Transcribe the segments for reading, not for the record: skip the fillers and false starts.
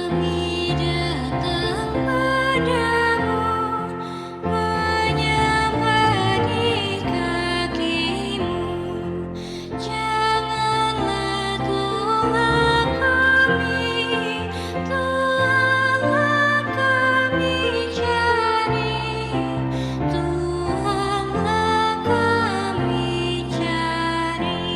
Kami datang padamu, menyembah di kaki-Mu. Janganlah tolak kami, Tuhanlah kami cari, Tuhanlah kami cari.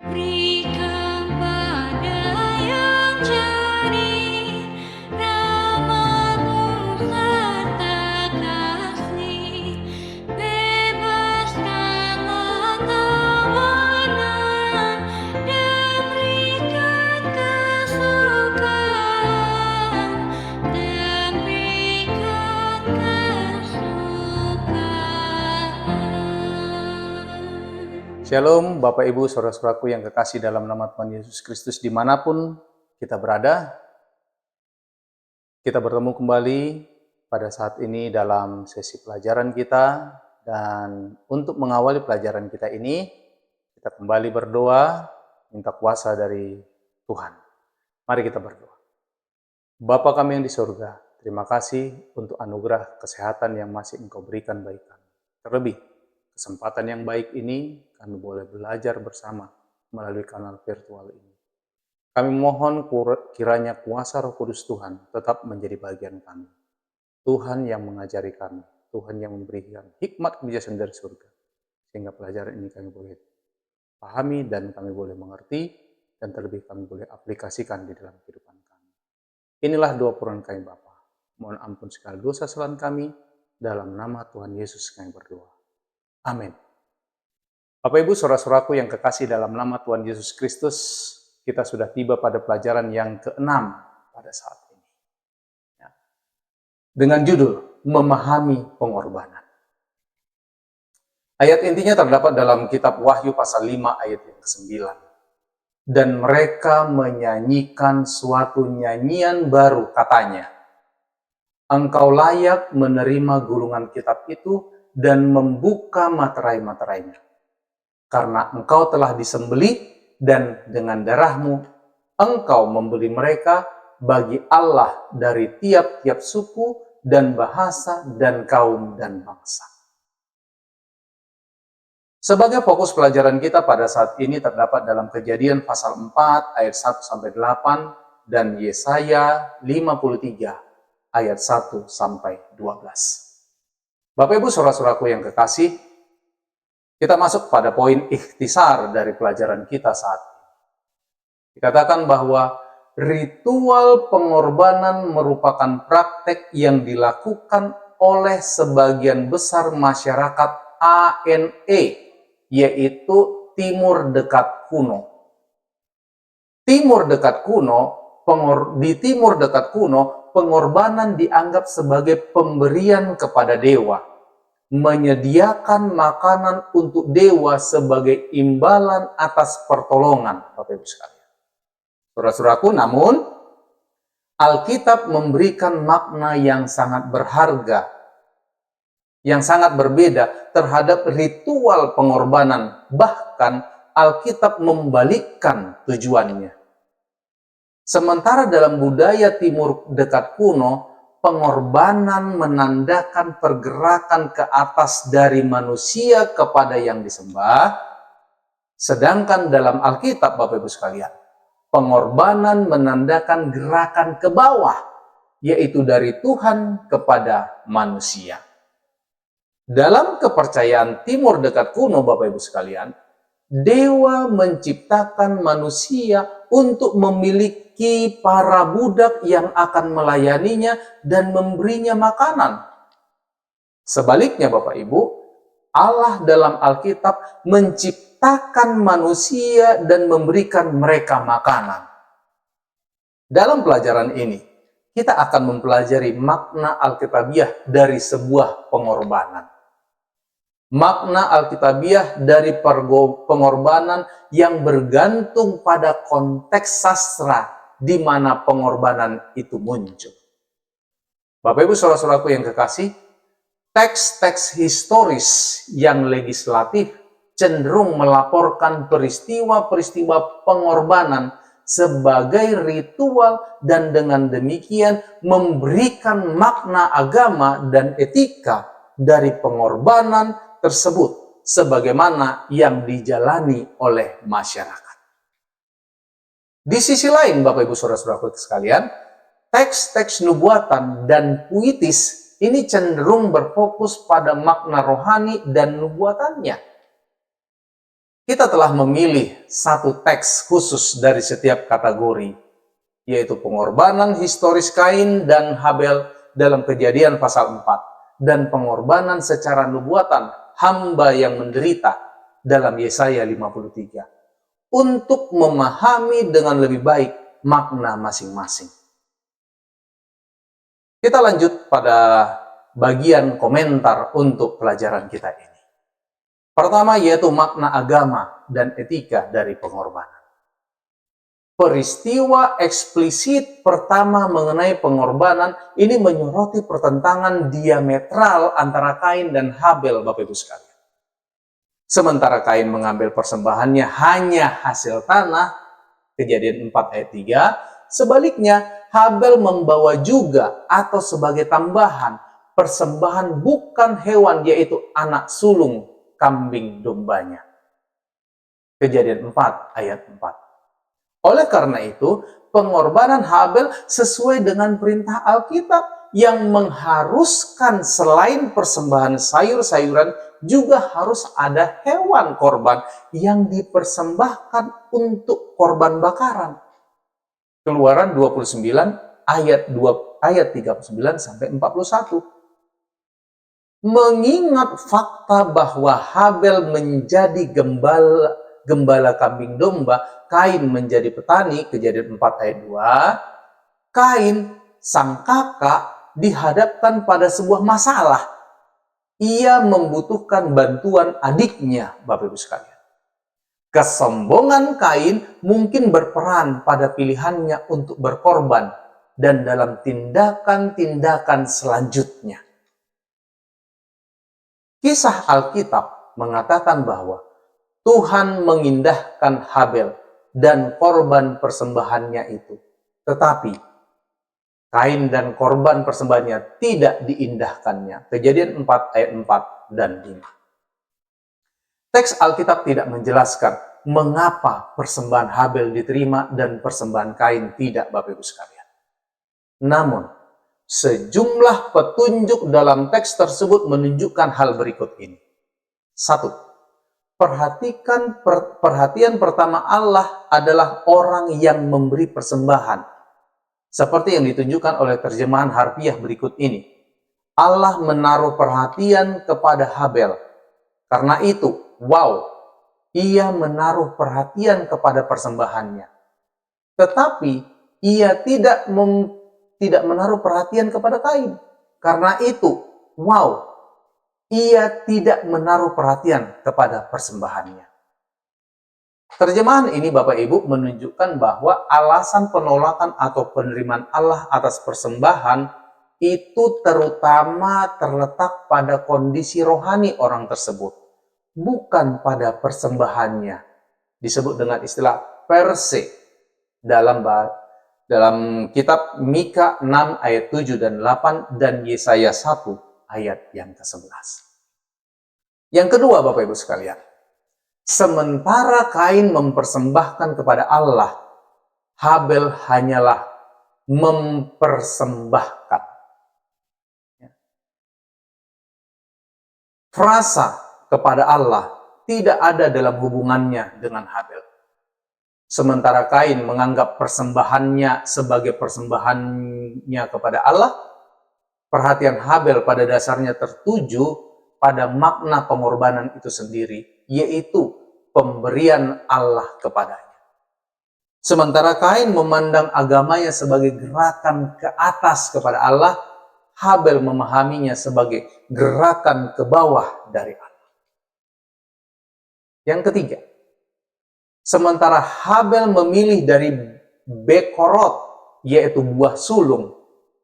Berikan pada yang cari rahmat-Mu serta kasih, bebaskanlah tawanan dan berikan kesukaan, Shalom Bapak Ibu Saudara-saudaraku yang kekasih dalam nama Tuhan Yesus Kristus dimanapun kita berada. Kita bertemu kembali pada saat ini dalam sesi pelajaran kita, dan untuk mengawali pelajaran kita ini kita kembali berdoa minta kuasa dari Tuhan. Mari kita berdoa. Bapa kami yang di surga, terima kasih untuk anugerah kesehatan yang masih Engkau berikan bagi kami. Terlebih kesempatan yang baik ini kami boleh belajar bersama melalui kanal virtual ini. Kami mohon kiranya kuasa Roh Kudus Tuhan tetap menjadi bagian kami. Tuhan yang mengajari kami, Tuhan yang memberikan hikmat kebijaksanaan dari surga, sehingga pelajaran ini kami boleh pahami dan kami boleh mengerti, dan terlebih kami boleh aplikasikan di dalam kehidupan kami. Inilah doa permohonan kami Bapa. Mohon ampun segala dosa kesalahan kami, dalam nama Tuhan Yesus kami berdoa. Amin. Bapak Ibu Saudara-saudaraku yang kekasih dalam nama Tuhan Yesus Kristus, kita sudah tiba pada pelajaran yang ke-6 pada saat ini. Ya. Dengan judul, Memahami Pengorbanan. Ayat intinya terdapat dalam kitab Wahyu pasal 5 ayat yang ke-9. Dan mereka menyanyikan suatu nyanyian baru, katanya, Engkau layak menerima gulungan kitab itu dan membuka materai-materainya. Karena engkau telah disembelih dan dengan darah-Mu engkau membeli mereka bagi Allah dari tiap-tiap suku dan bahasa dan kaum dan bangsa. Sebagai fokus pelajaran kita pada saat ini terdapat dalam Kejadian pasal 4 ayat 1-8 dan Yesaya 53 ayat 1-12. Bapak Ibu Saudara-saudaraku yang kekasih, kita masuk pada poin ikhtisar dari pelajaran kita saat ini. Dikatakan bahwa ritual pengorbanan merupakan praktek yang dilakukan oleh sebagian besar masyarakat ANE, yaitu Timur Dekat Kuno. Di Timur Dekat Kuno, pengorbanan dianggap sebagai pemberian kepada dewa, menyediakan makanan untuk dewa sebagai imbalan atas pertolongan, Bapak Ibu sekalian. Saudara-saudaraku, namun Alkitab memberikan makna yang sangat berharga, yang sangat berbeda terhadap ritual pengorbanan. Bahkan Alkitab membalikkan tujuannya. Sementara dalam budaya Timur Dekat Kuno, pengorbanan menandakan pergerakan ke atas dari manusia kepada yang disembah, sedangkan dalam Alkitab, Bapak Ibu sekalian, pengorbanan menandakan gerakan ke bawah, yaitu dari Tuhan kepada manusia. Dalam kepercayaan Timur Dekat Kuno, Bapak Ibu sekalian, dewa menciptakan manusia untuk memiliki para budak yang akan melayaninya dan memberinya makanan. Sebaliknya Bapak Ibu, Allah dalam Alkitab menciptakan manusia dan memberikan mereka makanan. Dalam pelajaran ini, kita akan mempelajari makna Alkitabiah dari sebuah pengorbanan. Makna Alkitabiah dari pengorbanan yang bergantung pada konteks sastra di mana pengorbanan itu muncul. Bapak Ibu Saudara-saudaraku yang kekasih, teks-teks historis yang legislatif cenderung melaporkan peristiwa-peristiwa pengorbanan sebagai ritual dan dengan demikian memberikan makna agama dan etika dari pengorbanan tersebut sebagaimana yang dijalani oleh masyarakat. Di sisi lain, Bapak Ibu Saudara-saudaraku sekalian, teks-teks nubuatan dan puitis ini cenderung berfokus pada makna rohani dan nubuatannya. Kita telah memilih satu teks khusus dari setiap kategori, yaitu pengorbanan historis Kain dan Habel dalam Kejadian pasal 4, dan pengorbanan secara nubuatan hamba yang menderita dalam Yesaya 53, untuk memahami dengan lebih baik makna masing-masing. Kita lanjut pada bagian komentar untuk pelajaran kita ini. Pertama yaitu makna agama dan etika dari pengorbanan. Peristiwa eksplisit pertama mengenai pengorbanan ini menyoroti pertentangan diametral antara Kain dan Habel, Bapak Ibu sekalian. Sementara Kain mengambil persembahannya hanya hasil tanah, Kejadian 4 ayat 3, sebaliknya Habel membawa juga atau sebagai tambahan persembahan bukan hewan, yaitu anak sulung kambing dombanya. Kejadian 4 ayat 4. Oleh karena itu, pengorbanan Habel sesuai dengan perintah Alkitab yang mengharuskan selain persembahan sayur-sayuran juga harus ada hewan korban yang dipersembahkan untuk korban bakaran. Keluaran 29 ayat 39 sampai 41. Mengingat fakta bahwa Habel menjadi gembala kambing domba, Kain menjadi petani, Kejadian 4 ayat 2, Kain, sang kakak, dihadapkan pada sebuah masalah. Ia membutuhkan bantuan adiknya, Bapak Ibu sekalian. Kesombongan Kain mungkin berperan pada pilihannya untuk berkorban dan dalam tindakan-tindakan selanjutnya. Kisah Alkitab mengatakan bahwa Tuhan mengindahkan Habel dan korban persembahannya itu. Tetapi Kain dan korban persembahannya tidak diindahkannya. Kejadian 4 ayat 4 dan 5. Teks Alkitab tidak menjelaskan mengapa persembahan Habel diterima dan persembahan Kain tidak, Bapak Ibu sekalian. Namun, sejumlah petunjuk dalam teks tersebut menunjukkan hal berikut ini. 1. Perhatian pertama Allah adalah orang yang memberi persembahan. Seperti yang ditunjukkan oleh terjemahan harfiah berikut ini. Allah menaruh perhatian kepada Habel. Karena itu, ia menaruh perhatian kepada persembahannya. Tetapi ia tidak menaruh perhatian kepada Kain. Karena itu, ia tidak menaruh perhatian kepada persembahannya. Terjemahan ini, Bapak Ibu, menunjukkan bahwa alasan penolakan atau penerimaan Allah atas persembahan itu terutama terletak pada kondisi rohani orang tersebut, bukan pada persembahannya. Disebut dengan istilah perse dalam kitab Mika 6 ayat 7 dan 8 dan Yesaya 1 ayat yang ke-11. Yang kedua, Bapak Ibu sekalian, sementara Kain mempersembahkan kepada Allah, Habel hanyalah mempersembahkan. Frasa kepada Allah tidak ada dalam hubungannya dengan Habel. Sementara Kain menganggap persembahannya sebagai persembahannya kepada Allah, perhatian Habel pada dasarnya tertuju pada makna pengorbanan itu sendiri, yaitu pemberian Allah kepadanya. Sementara Kain memandang agamanya sebagai gerakan ke atas kepada Allah, Habel memahaminya sebagai gerakan ke bawah dari Allah. Yang ketiga, sementara Habel memilih dari bekorot, yaitu buah sulung,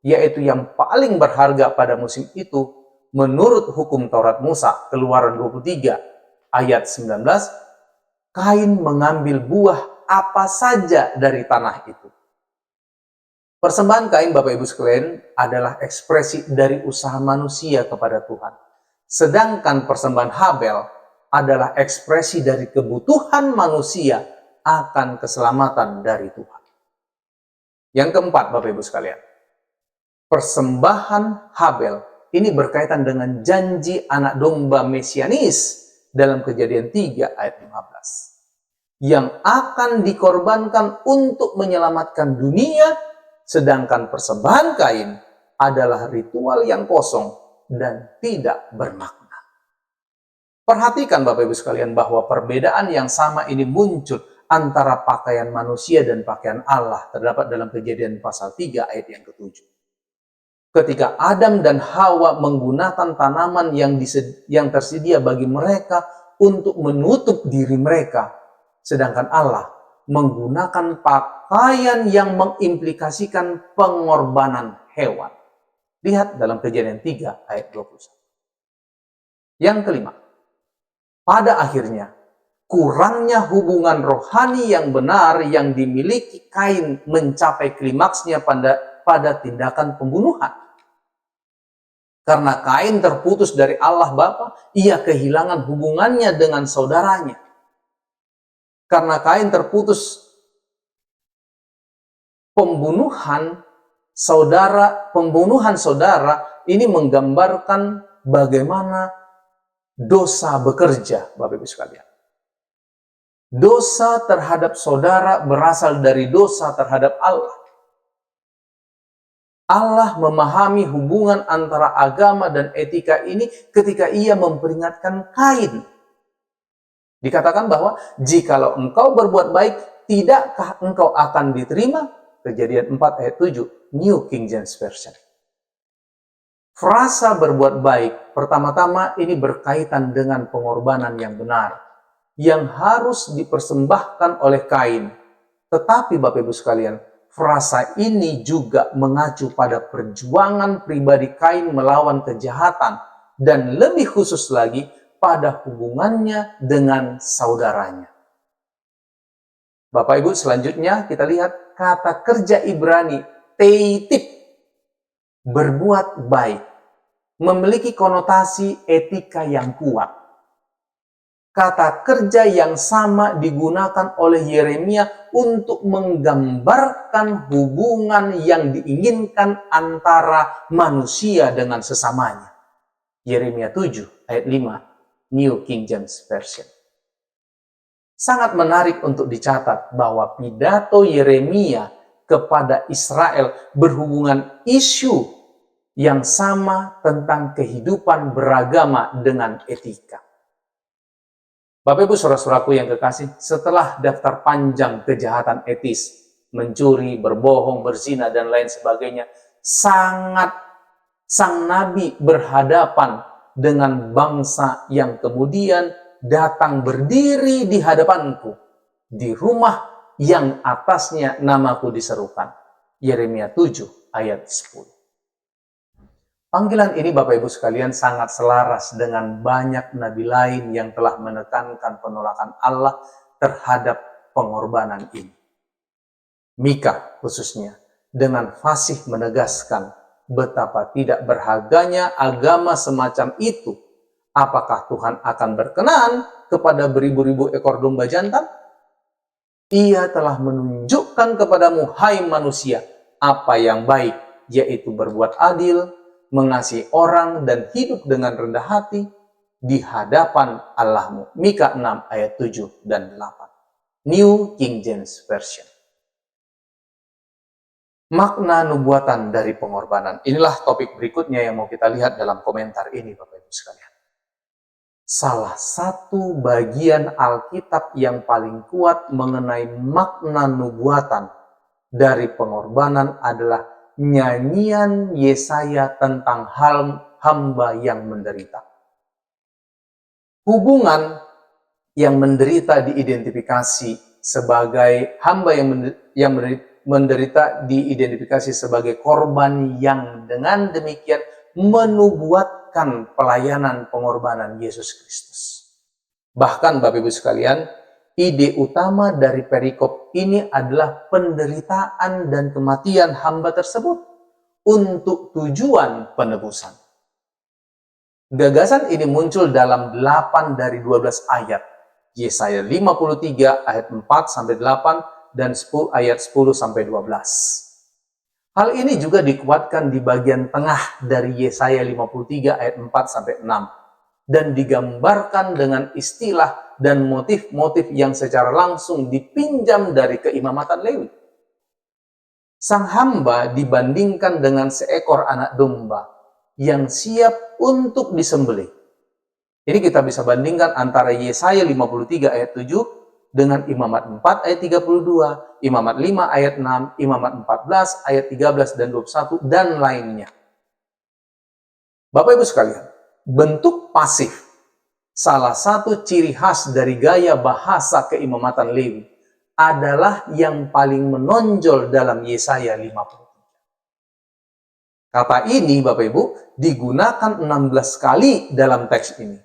yaitu yang paling berharga pada musim itu, menurut hukum Taurat Musa, Keluaran 23 ayat 19, Kain mengambil buah apa saja dari tanah itu. Persembahan Kain, Bapak Ibu sekalian, adalah ekspresi dari usaha manusia kepada Tuhan. Sedangkan persembahan Habel adalah ekspresi dari kebutuhan manusia akan keselamatan dari Tuhan. Yang keempat, Bapak Ibu sekalian, persembahan Habel ini berkaitan dengan janji anak domba mesianis dalam Kejadian 3 ayat 15. Yang akan dikorbankan untuk menyelamatkan dunia, sedangkan persembahan Kain adalah ritual yang kosong dan tidak bermakna. Perhatikan Bapak Ibu sekalian bahwa perbedaan yang sama ini muncul antara pakaian manusia dan pakaian Allah terdapat dalam Kejadian pasal 3 ayat yang ke-7. Ketika Adam dan Hawa menggunakan tanaman yang tersedia bagi mereka untuk menutup diri mereka, sedangkan Allah menggunakan pakaian yang mengimplikasikan pengorbanan hewan. Lihat dalam Kejadian 3 ayat 21. Yang kelima, pada akhirnya kurangnya hubungan rohani yang benar yang dimiliki Kain mencapai klimaksnya pada tindakan pembunuhan. Karena Kain terputus dari Allah Bapa, ia kehilangan hubungannya dengan saudaranya. Karena Kain terputus pembunuhan saudara ini menggambarkan bagaimana dosa bekerja, Bapak Ibu sekalian. Dosa terhadap saudara berasal dari dosa terhadap Allah. Allah memahami hubungan antara agama dan etika ini ketika ia memperingatkan Kain. Dikatakan bahwa jikalau engkau berbuat baik, tidakkah engkau akan diterima? Kejadian 4 ayat 7, New King James Version. Frasa berbuat baik, pertama-tama ini berkaitan dengan pengorbanan yang benar, yang harus dipersembahkan oleh Kain. Tetapi Bapak Ibu sekalian, frasa ini juga mengacu pada perjuangan pribadi Kain melawan kejahatan, dan lebih khusus lagi, pada hubungannya dengan saudaranya. Bapak Ibu, selanjutnya kita lihat kata kerja Ibrani teitif, berbuat baik, memiliki konotasi etika yang kuat. Kata kerja yang sama digunakan oleh Yeremia untuk menggambarkan hubungan yang diinginkan antara manusia dengan sesamanya. Yeremia 7 ayat 5, New King James Version. Sangat menarik untuk dicatat bahwa pidato Yeremia kepada Israel berhubungan isu yang sama tentang kehidupan beragama dengan etika. Bapak Ibu saudara-saudaraku yang kekasih, setelah daftar panjang kejahatan etis, mencuri, berbohong, berzina, dan lain sebagainya, sang nabi berhadapan dengan bangsa yang kemudian datang berdiri di hadapanku, di rumah yang atasnya namaku diserukan. Yeremia 7 ayat 10. Panggilan ini Bapak Ibu sekalian sangat selaras dengan banyak nabi lain yang telah menekankan penolakan Allah terhadap pengorbanan ini. Mika khususnya dengan fasih menegaskan betapa tidak berharganya agama semacam itu. Apakah Tuhan akan berkenan kepada beribu-ribu ekor domba jantan? Ia telah menunjukkan kepadamu, hai manusia, apa yang baik, yaitu berbuat adil, mengasihi orang, dan hidup dengan rendah hati di hadapan Allahmu. Mika 6 ayat 7 dan 8. New King James Version. Makna nubuatan dari pengorbanan. Inilah topik berikutnya yang mau kita lihat dalam komentar ini, Bapak Ibu sekalian. Salah satu bagian Alkitab yang paling kuat mengenai makna nubuatan dari pengorbanan adalah nyanyian Yesaya tentang hamba yang menderita. Hubungan yang menderita diidentifikasi sebagai hamba yang menderita diidentifikasi sebagai korban yang dengan demikian menubuatkan pelayanan pengorbanan Yesus Kristus. Bahkan Bapak Ibu sekalian, ide utama dari perikop ini adalah penderitaan dan kematian hamba tersebut untuk tujuan penebusan. Gagasan ini muncul dalam 8 dari 12 ayat. Yesaya 53 ayat 4 sampai 8 dan 10 ayat 10 sampai 12. Hal ini juga dikuatkan di bagian tengah dari Yesaya 53 ayat 4 sampai 6 dan digambarkan dengan istilah dan motif-motif yang secara langsung dipinjam dari keimamatan Lewi. Sang hamba dibandingkan dengan seekor anak domba yang siap untuk disembelih. Ini kita bisa bandingkan antara Yesaya 53 ayat 7 dengan Imamat 4 ayat 32, Imamat 5 ayat 6, Imamat 14 ayat 13 dan 21, dan lainnya. Bapak Ibu sekalian, bentuk pasif, salah satu ciri khas dari gaya bahasa keimamatan Lewi, adalah yang paling menonjol dalam Yesaya 53. Kata ini, Bapak Ibu, digunakan 16 kali dalam teks ini.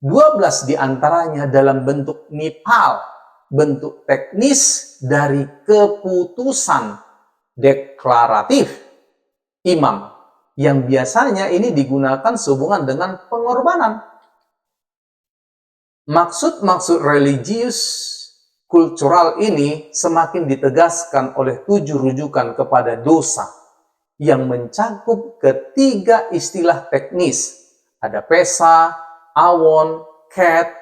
12 diantaranya dalam bentuk nipal, bentuk teknis dari keputusan deklaratif imam, yang biasanya ini digunakan sehubungan dengan pengorbanan. Maksud-maksud religius kultural ini semakin ditegaskan oleh 7 rujukan kepada dosa yang mencakup ketiga istilah teknis. Ada pesa, awon, ket.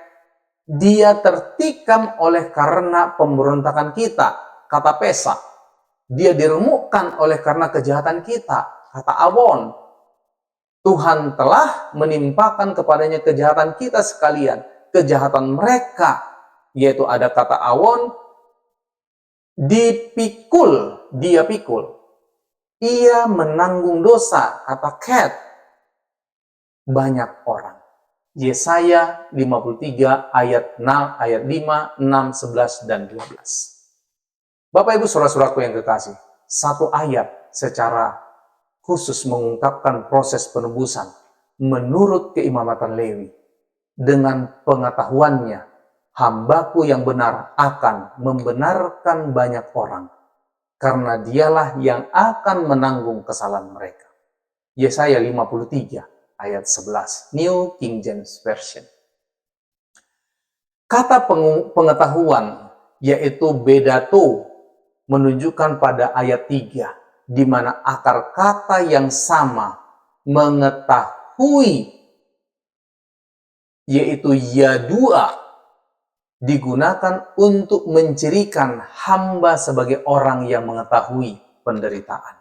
Dia tertikam oleh karena pemberontakan kita, kata pesa. Dia diremukkan oleh karena kejahatan kita, kata awon. Tuhan telah menimpakan kepadanya kejahatan kita sekalian, kejahatan mereka, yaitu ada kata awon, dipikul, dia pikul. Ia menanggung dosa, kata ket, banyak orang. Yesaya 53 ayat 6, ayat 5, 6, 11, dan 12. Bapak Ibu saudara-saudaraku yang kekasih, satu ayat secara khusus mengungkapkan proses penebusan menurut keimamatan Lewi. Dengan pengetahuannya, hambaku yang benar akan membenarkan banyak orang, karena dialah yang akan menanggung kesalahan mereka. Yesaya 53 ayat 11, New King James Version. Kata pengetahuan, yaitu bedato, menunjukkan pada ayat 3, di mana akar kata yang sama, mengetahui, yaitu yadua, digunakan untuk mencirikan hamba sebagai orang yang mengetahui penderitaan.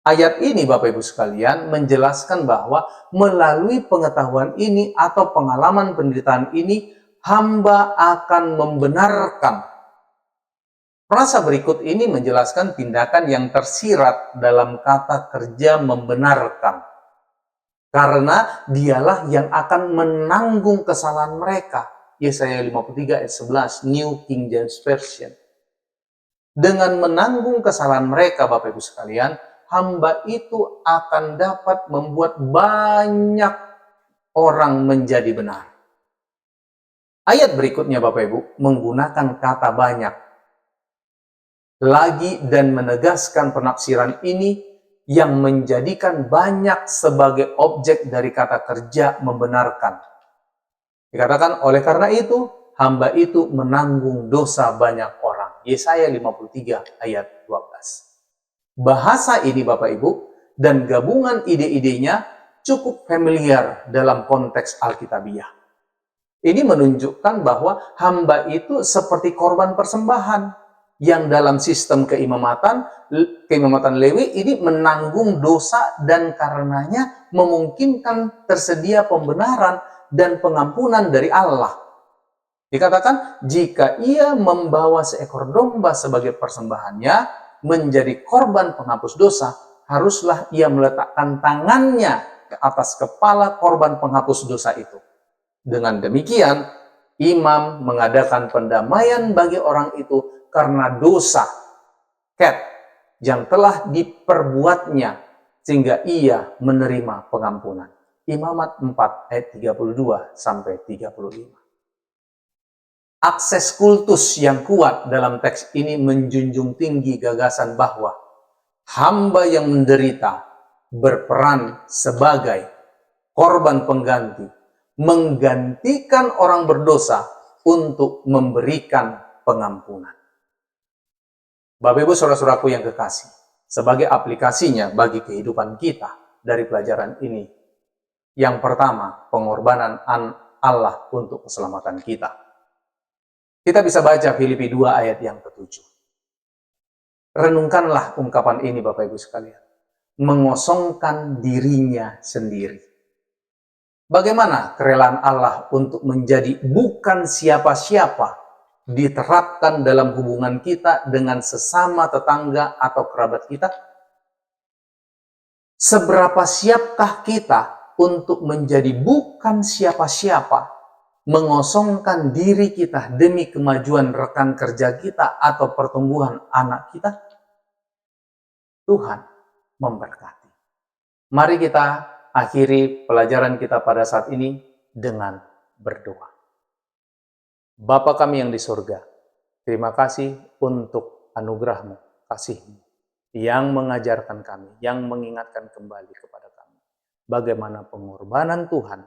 Ayat ini, Bapak Ibu sekalian, menjelaskan bahwa melalui pengetahuan ini atau pengalaman penderitaan ini, hamba akan membenarkan. Frasa berikut ini menjelaskan tindakan yang tersirat dalam kata kerja membenarkan. Karena dialah yang akan menanggung kesalahan mereka. Yesaya 53 ayat 11, New King James Version. Dengan menanggung kesalahan mereka, Bapak Ibu sekalian, hamba itu akan dapat membuat banyak orang menjadi benar. Ayat berikutnya, Bapak Ibu, menggunakan kata banyak lagi dan menegaskan penafsiran ini yang menjadikan banyak sebagai objek dari kata kerja membenarkan. Dikatakan, oleh karena itu, hamba itu menanggung dosa banyak orang. Yesaya 53 ayat 12. Bahasa ini, Bapak Ibu, dan gabungan ide-idenya cukup familiar dalam konteks Alkitabiah. Ini menunjukkan bahwa hamba itu seperti korban persembahan yang dalam sistem keimamatan Lewi ini menanggung dosa dan karenanya memungkinkan tersedia pembenaran dan pengampunan dari Allah. Dikatakan, jika ia membawa seekor domba sebagai persembahannya, menjadi korban penghapus dosa, haruslah ia meletakkan tangannya ke atas kepala korban penghapus dosa itu. Dengan demikian, imam mengadakan pendamaian bagi orang itu karena dosa ket yang telah diperbuatnya, sehingga ia menerima pengampunan. Imamat 4 ayat 32 sampai 35. Akses kultus yang kuat dalam teks ini menjunjung tinggi gagasan bahwa hamba yang menderita berperan sebagai korban pengganti, menggantikan orang berdosa untuk memberikan pengampunan. Bapak Ibu saudara-saudaraku yang kekasih, sebagai aplikasinya bagi kehidupan kita dari pelajaran ini, yang pertama, pengorbanan Allah untuk keselamatan kita. Kita bisa baca Filipi 2 ayat yang ke-7. Renungkanlah ungkapan ini Bapak Ibu sekalian. Mengosongkan dirinya sendiri. Bagaimana kerelaan Allah untuk menjadi bukan siapa-siapa diterapkan dalam hubungan kita dengan sesama tetangga atau kerabat kita? Seberapa siapkah kita untuk menjadi bukan siapa-siapa, mengosongkan diri kita demi kemajuan rekan kerja kita atau pertumbuhan anak kita? Tuhan memberkati. Mari kita akhiri pelajaran kita pada saat ini dengan berdoa. Bapa kami yang di surga, terima kasih untuk anugerah-Mu, kasih-Mu, yang mengajarkan kami, yang mengingatkan kembali kepada kami. Bagaimana pengorbanan Tuhan,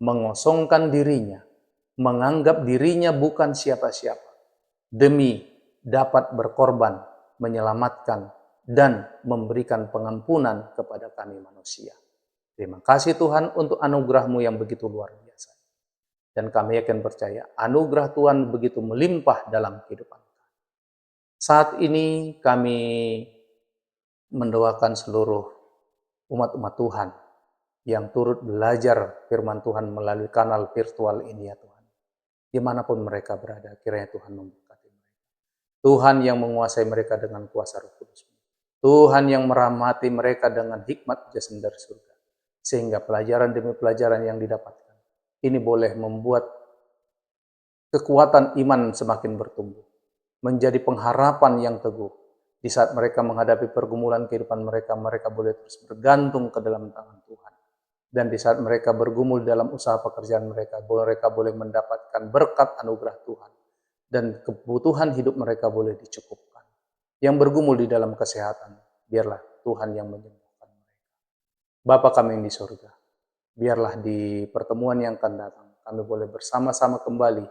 mengosongkan dirinya, menganggap dirinya bukan siapa-siapa, demi dapat berkorban, menyelamatkan, dan memberikan pengampunan kepada kami manusia. Terima kasih Tuhan untuk anugerah-Mu yang begitu luar biasa. Dan kami akan percaya anugerah Tuhan begitu melimpah dalam kehidupan kami. Saat ini kami mendoakan seluruh umat-umat Tuhan yang turut belajar firman Tuhan melalui kanal virtual ini ya Tuhan. Dimanapun mereka berada, kiranya Tuhan memberkati mereka. Tuhan yang menguasai mereka dengan kuasa Roh Kudus. Tuhan yang merahmati mereka dengan hikmat jaseng dari surga. Sehingga pelajaran demi pelajaran yang didapatkan, ini boleh membuat kekuatan iman semakin bertumbuh. Menjadi pengharapan yang teguh. Di saat mereka menghadapi pergumulan kehidupan mereka, mereka boleh terus bergantung ke dalam tangan Tuhan. Dan di saat mereka bergumul dalam usaha pekerjaan mereka boleh mendapatkan berkat anugerah Tuhan. Dan kebutuhan hidup mereka boleh dicukupkan. Yang bergumul di dalam kesehatan, biarlah Tuhan yang menyembuhkan mereka. Bapa kami yang di surga, biarlah di pertemuan yang akan datang, kami boleh bersama-sama kembali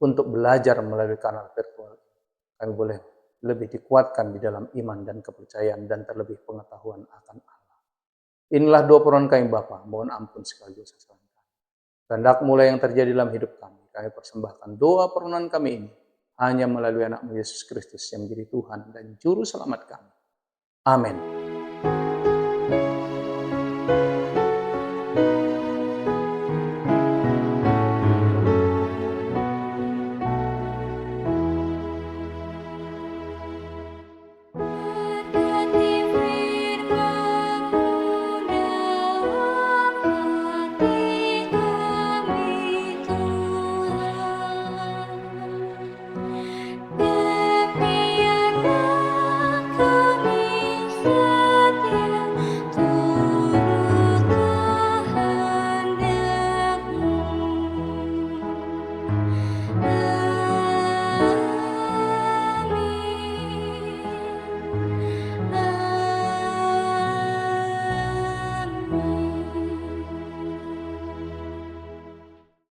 untuk belajar melalui kanal virtual. Kami boleh lebih dikuatkan di dalam iman dan kepercayaan dan terlebih pengetahuan akan Allah. Inilah doa permohonan kami Bapa, mohon ampun segala dosa kami. Kehendak mulai yang terjadi dalam hidup kami persembahkan doa permohonan kami ini hanya melalui anak Yesus Kristus yang menjadi Tuhan dan Juru Selamat kami. Amin.